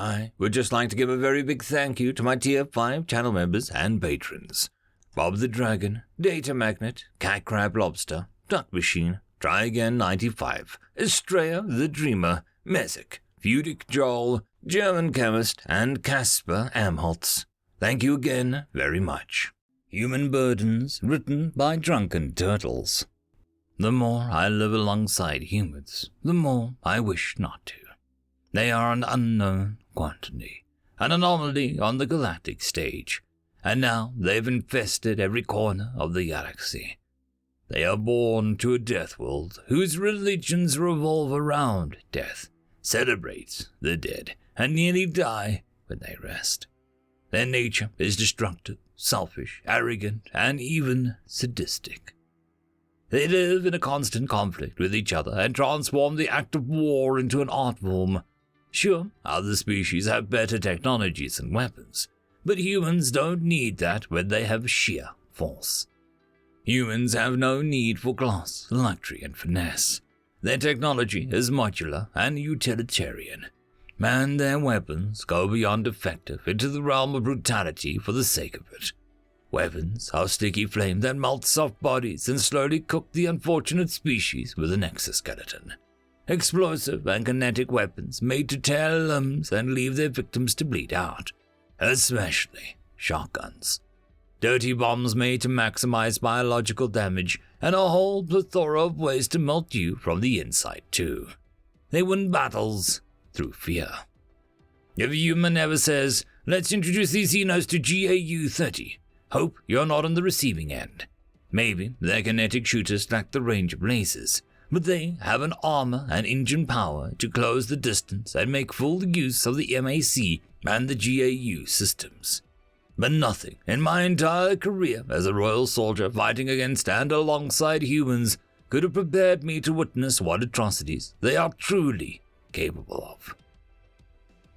I would just like to give a very big thank you to my Tier 5 channel members and patrons. Bob the Dragon, Datamagnet, Cat Crab Lobster, Duck Machine, Try Again 95, Astraya the Dreamer, Mezec, Fudic Joel, Germanchemist, and Casper Amholtz. Thank you again very much. Human Burdens, written by Drunken Turtles. The more I live alongside humans, the more I wish not to. They are an unknown quantity, an anomaly on the galactic stage, and now they've infested every corner of the galaxy. They are born to a death world whose religions revolve around death, celebrates the dead, and nearly die when they rest. Their nature is destructive, selfish, arrogant, and even sadistic. They live in a constant conflict with each other and transform the act of war into an art form. Sure, other species have better technologies and weapons, but humans don't need that when they have sheer force. Humans have no need for gloss, luxury, and finesse. Their technology is modular and utilitarian, and their weapons go beyond effective into the realm of brutality for the sake of it. Weapons are sticky flame that melt soft bodies and slowly cook the unfortunate species with an exoskeleton. Explosive and kinetic weapons made to tear limbs and leave their victims to bleed out, especially shotguns. Dirty bombs made to maximize biological damage, and a whole plethora of ways to melt you from the inside too. They win battles through fear. If a human ever says, "Let's introduce these Xenos to GAU-30," hope you're not on the receiving end. Maybe their kinetic shooters lack the range of lasers, but they have an armor and engine power to close the distance and make full use of the MAC and the GAU systems. But nothing in my entire career as a royal soldier fighting against and alongside humans could have prepared me to witness what atrocities they are truly capable of.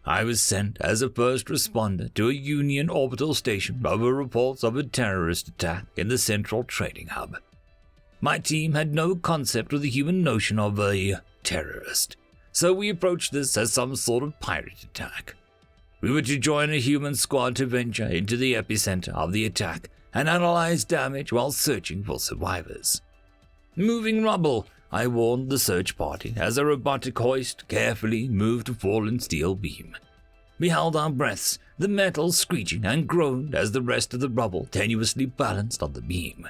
I was sent as a first responder to a Union orbital station over reports of a terrorist attack in the central trading hub. My team had no concept of the human notion of a terrorist, so we approached this as some sort of pirate attack. We were to join a human squad to venture into the epicenter of the attack and analyze damage while searching for survivors. Moving rubble, I warned the search party as a robotic hoist carefully moved a fallen steel beam. We held our breaths, the metal screeching and groaned as the rest of the rubble tenuously balanced on the beam.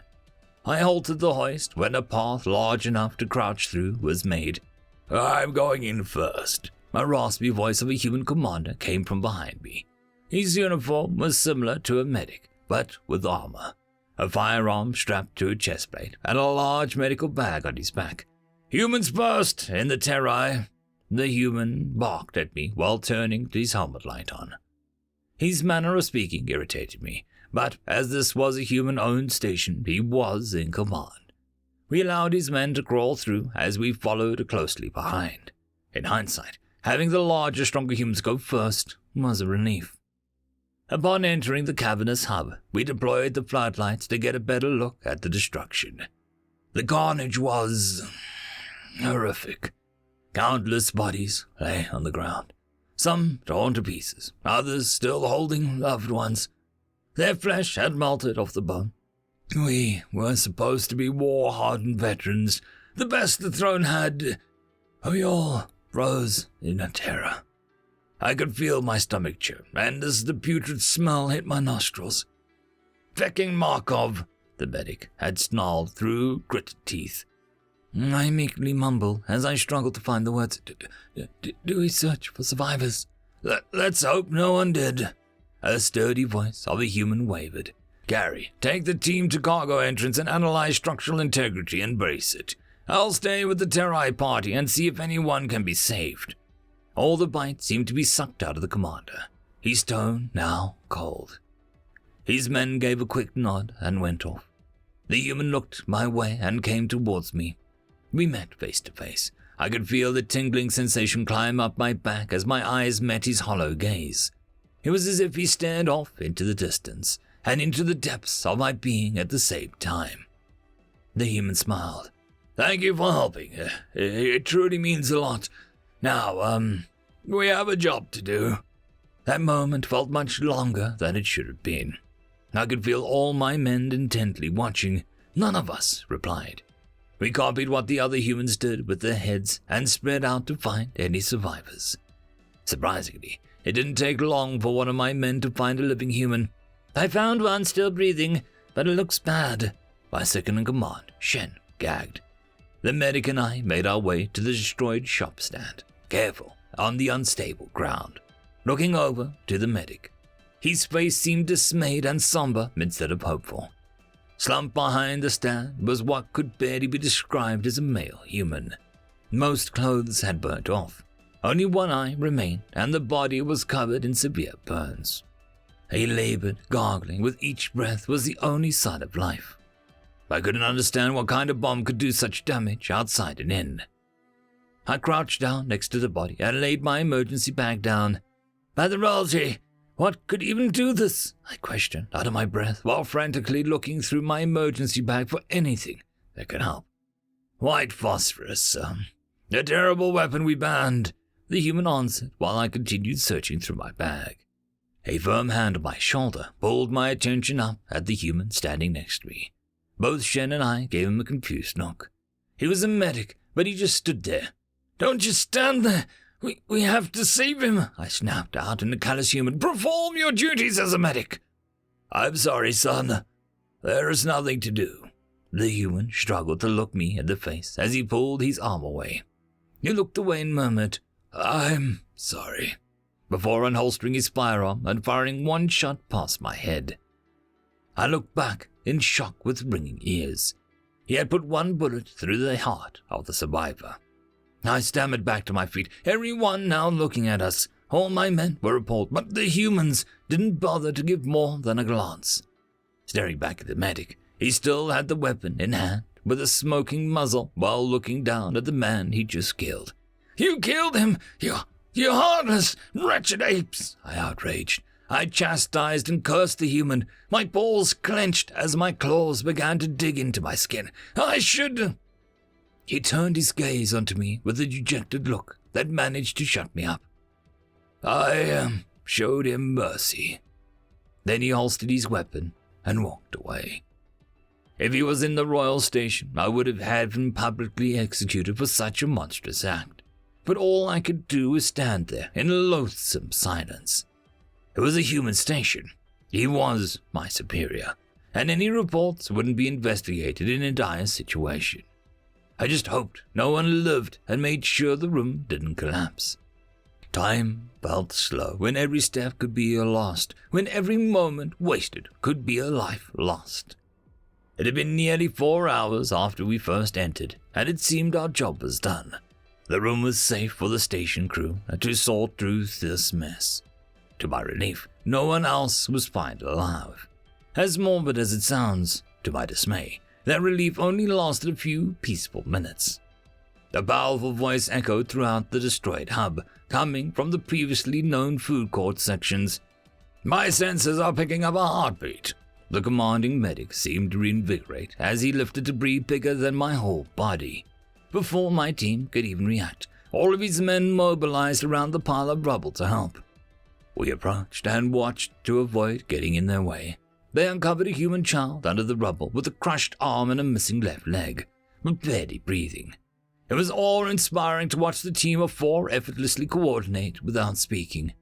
I halted the hoist when a path large enough to crouch through was made. "I'm going in first." A raspy voice of a human commander came from behind me. His uniform was similar to a medic, but with armor. A firearm strapped to a chest plate and a large medical bag on his back. "Humans first, in the Terrai." The human barked at me while turning his helmet light on. His manner of speaking irritated me, but as this was a human-owned station, he was in command. We allowed his men to crawl through as we followed closely behind. In hindsight, having the larger, stronger humans go first was a relief. Upon entering the cavernous hub, we deployed the floodlights to get a better look at the destruction. The carnage was horrific. Countless bodies lay on the ground, some torn to pieces, others still holding loved ones. Their flesh had melted off the bone. We were supposed to be war-hardened veterans, the best the throne had. We all froze in a terror. I could feel my stomach churn, and as the putrid smell hit my nostrils. "Fecking Markov," the medic had snarled through gritted teeth. I meekly mumbled as I struggled to find the words. Do we search for survivors? Let's hope no one did." A sturdy voice of a human wavered. "Gary, take the team to cargo entrance and analyze structural integrity and brace it. I'll stay with the Terrai party and see if anyone can be saved." All the bite seemed to be sucked out of the commander, his tone now cold. His men gave a quick nod and went off. The human looked my way and came towards me. We met face to face. I could feel the tingling sensation climb up my back as my eyes met his hollow gaze. It was as if he stared off into the distance and into the depths of my being at the same time. The human smiled. "Thank you for helping. It truly means a lot. Now, we have a job to do." That moment felt much longer than it should have been. I could feel all my men intently watching. None of us replied. We copied what the other humans did with their heads and spread out to find any survivors. Surprisingly, it didn't take long for one of my men to find a living human. I found one still breathing, but it looks bad. My second-in-command, Shen, gagged. The medic and I made our way to the destroyed shop stand, careful on the unstable ground, looking over to the medic. His face seemed dismayed and somber instead of hopeful. Slumped behind the stand was what could barely be described as a male human. Most clothes had burnt off. Only one eye remained, and the body was covered in severe burns. He labored, gargling with each breath was the only sign of life. I couldn't understand what kind of bomb could do such damage outside an inn. I crouched down next to the body and laid my emergency bag down. "Pathology! What could even do this?" I questioned, out of my breath, while frantically looking through my emergency bag for anything that could help. "White phosphorus, sir. A terrible weapon we banned," the human answered while I continued searching through my bag. A firm hand on my shoulder pulled my attention up at the human standing next to me. Both Shen and I gave him a confused look. He was a medic, but he just stood there. "Don't just stand there! We have to save him!" I snapped out in a callous human. "Perform your duties as a medic!" "I'm sorry, son. There is nothing to do." The human struggled to look me in the face as he pulled his arm away. He looked away and murmured, "I'm sorry," before unholstering his firearm and firing one shot past my head. I looked back in shock with ringing ears. He had put one bullet through the heart of the survivor. I stammered back to my feet, everyone now looking at us. All my men were appalled, but the humans didn't bother to give more than a glance. Staring back at the medic, he still had the weapon in hand, with a smoking muzzle, while looking down at the man he just killed. "You killed him! You heartless, wretched apes!" I outraged. I chastised and cursed the human, my paws clenched as my claws began to dig into my skin. "I should—" He turned his gaze onto me with a dejected look that managed to shut me up. I showed him mercy. Then he holstered his weapon and walked away. If he was in the royal station, I would have had him publicly executed for such a monstrous act. But all I could do was stand there in loathsome silence. It was a human station. He was my superior, and any reports wouldn't be investigated in a dire situation. I just hoped no one lived and made sure the room didn't collapse. Time felt slow when every step could be a lost, when every moment wasted could be a life lost. It had been nearly 4 hours after we first entered, and it seemed our job was done. The room was safe for the station crew to sort through this mess. To my relief, no one else was found alive. As morbid as it sounds, to my dismay, that relief only lasted a few peaceful minutes. A powerful voice echoed throughout the destroyed hub, coming from the previously known food court sections. "My senses are picking up a heartbeat." The commanding medic seemed to reinvigorate as he lifted debris bigger than my whole body. Before my team could even react, all of his men mobilized around the pile of rubble to help. We approached and watched to avoid getting in their way. They uncovered a human child under the rubble with a crushed arm and a missing left leg, but barely breathing. It was awe-inspiring to watch the team of 4 effortlessly coordinate without speaking.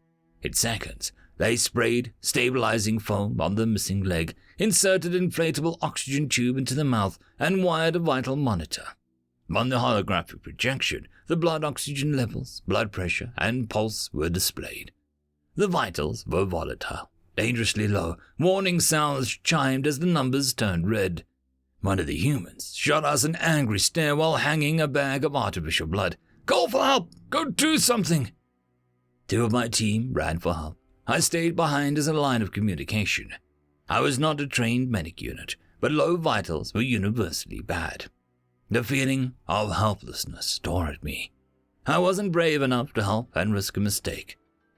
In seconds, they sprayed stabilizing foam on the missing leg, inserted an inflatable oxygen tube into the mouth, and wired a vital monitor. On the holographic projection, the blood oxygen levels, blood pressure, and pulse were displayed. The vitals were volatile, dangerously low. Warning sounds chimed as the numbers turned red. One of the humans shot us an angry stare while hanging a bag of artificial blood. "Call for help! Go do something!" 2 of my team ran for help. I stayed behind as a line of communication. I was not a trained medic unit, but low vitals were universally bad. The feeling of helplessness tore at me. I wasn't brave enough to help and risk a mistake.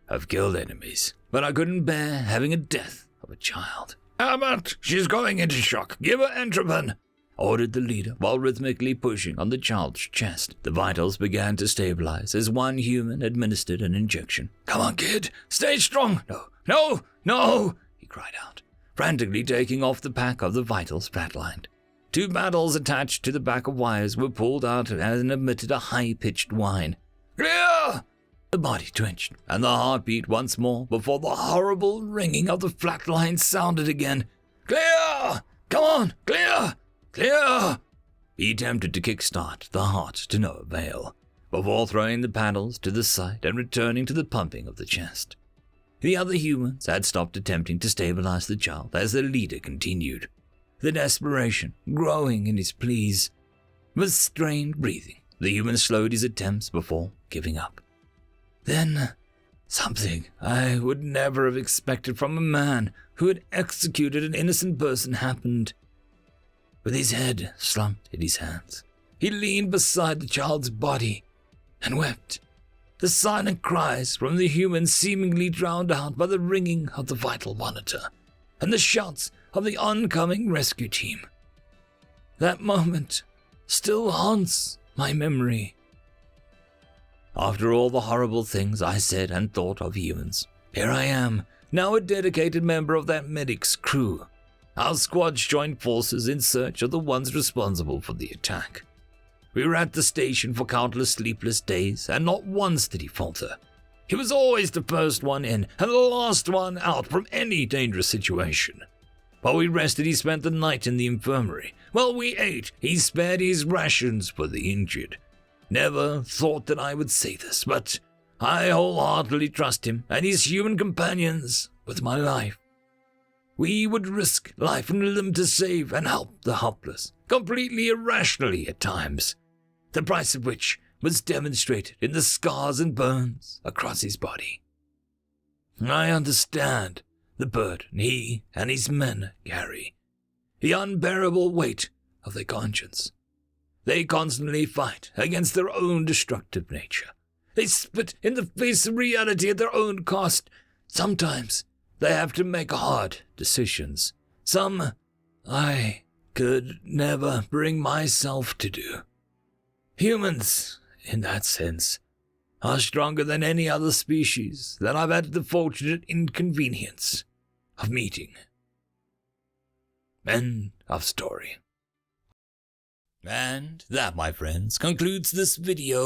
I've killed enemies, but I couldn't bear having a death of a child. "Abbott, she's going into shock. Give her Entropan." ordered the leader while rhythmically pushing on the child's chest. The vitals began to stabilize as one human administered an injection. "Come on, kid, stay strong! No, no, no!" he cried out, frantically taking off the pack of the vitals flatlined. 2 battles attached to the back of wires were pulled out and emitted a high-pitched whine. "Clear!" The body twitched, and the heart beat once more before the horrible ringing of the flatline sounded again. "Clear! Come on, clear! Clear!" He attempted to kickstart the heart to no avail, before throwing the paddles to the side and returning to the pumping of the chest. The other humans had stopped attempting to stabilize the child as the leader continued, the desperation growing in his pleas. With strained breathing, the human slowed his attempts before giving up. Then, something I would never have expected from a man who had executed an innocent person happened. With his head slumped in his hands, he leaned beside the child's body and wept. The silent cries from the humans seemingly drowned out by the ringing of the vital monitor and the shouts of the oncoming rescue team. That moment still haunts my memory. After all the horrible things I said and thought of humans, here I am, now a dedicated member of that medic's crew. Our squads joined forces in search of the ones responsible for the attack. We were at the station for countless sleepless days, and not once did he falter. He was always the first one in and the last one out from any dangerous situation. While we rested, he spent the night in the infirmary. While we ate, he spared his rations for the injured. Never thought that I would say this, but I wholeheartedly trust him and his human companions with my life. We would risk life and limb to save and help the helpless, completely irrationally at times, the price of which was demonstrated in the scars and burns across his body. I understand the burden he and his men carry, the unbearable weight of their conscience. They constantly fight against their own destructive nature. They spit in the face of reality at their own cost. Sometimes they have to make hard decisions. Some I could never bring myself to do. Humans, in that sense, are stronger than any other species that I've had the fortunate inconvenience of meeting. End of story. And that, my friends, concludes this video.